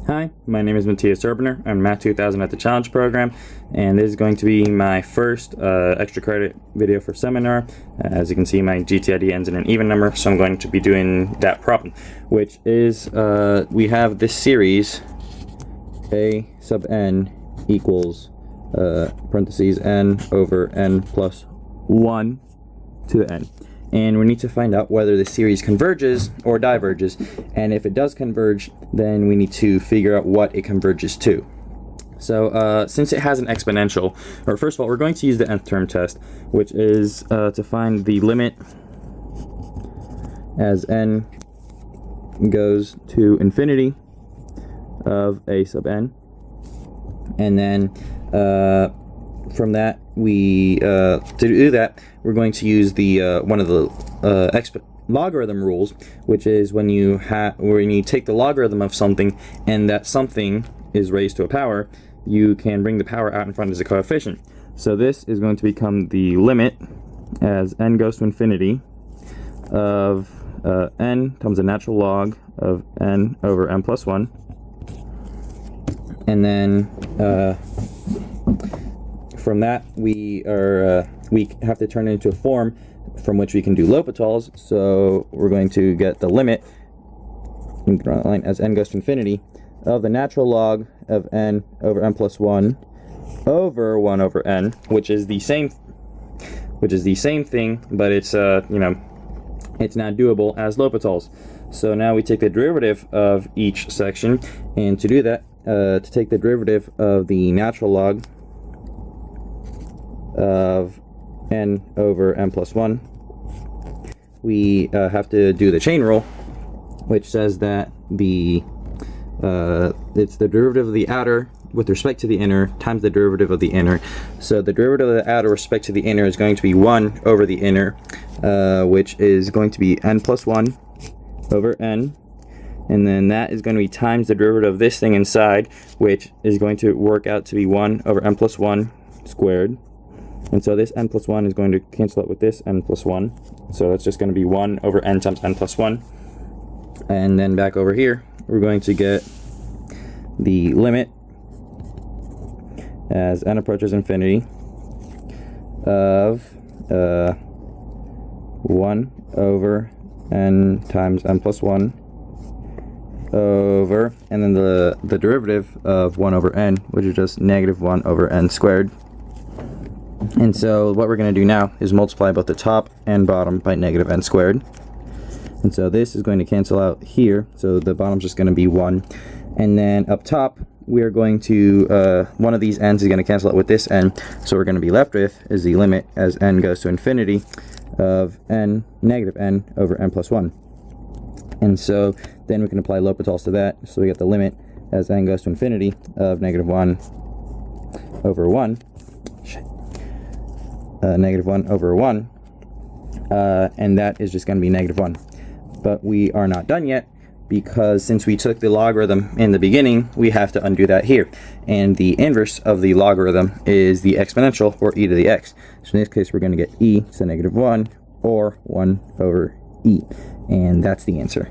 Hi, my name is Matthias Urbaner. I'm Math 2000 at the Challenge program, and this is going to be my first extra credit video for seminar. As you can see, my GTID ends in an even number, so I'm going to be doing that problem, which is we have this series a sub n equals parentheses n over n plus 1 to the n. And we need to find out whether the series converges or diverges, and if it does converge, then we need to figure out what it converges to. So since it has an exponential, or first of all, we're going to use the nth term test, which is to find the limit as n goes to infinity of a sub n, and then from that, to do that, we're going to use the one of the logarithm rules, which is when you take the logarithm of something and that something is raised to a power, you can bring the power out in front as a coefficient. So this is going to become the limit as n goes to infinity of n times the natural log of n over n plus 1, and then from that, we have to turn it into a form from which we can do L'Hopital's. So we're going to get the limit, you can draw a line, as n goes to infinity of the natural log of n over n plus 1 over 1 over n, which is the same thing, but it's it's not doable as L'Hopital's. So now we take the derivative of each section, and to do that, to take the derivative of the natural log of n over n plus 1, we have to do the chain rule, which says that it's the derivative of the outer with respect to the inner times the derivative of the inner. So the derivative of the outer with respect to the inner is going to be 1 over the inner, which is going to be n plus 1 over n, and then that is going to be times the derivative of this thing inside, which is going to work out to be 1 over n plus 1 squared. And so this n plus 1 is going to cancel out with this n plus 1. So that's just going to be 1 over n times n plus 1. And then back over here, we're going to get the limit as n approaches infinity of 1 over n times n plus 1 over, and then the derivative of 1 over n, which is just negative 1 over n squared. And so what we're going to do now is multiply both the top and bottom by negative n squared. And so this is going to cancel out here, so the bottom's just going to be 1. And then up top, we're going to, one of these n's is going to cancel out with this n, so we're going to be left with is the limit as n goes to infinity of negative n over n plus 1. And so then we can apply L'Hopital's to that, so we get the limit as n goes to infinity of negative 1 over 1. Negative 1 over 1, and that is just going to be negative 1. But we are not done yet, because since we took the logarithm in the beginning, we have to undo that here. And the inverse of the logarithm is the exponential, or e to the x. So in this case, we're going to get e to negative 1, or 1 over e. And that's the answer.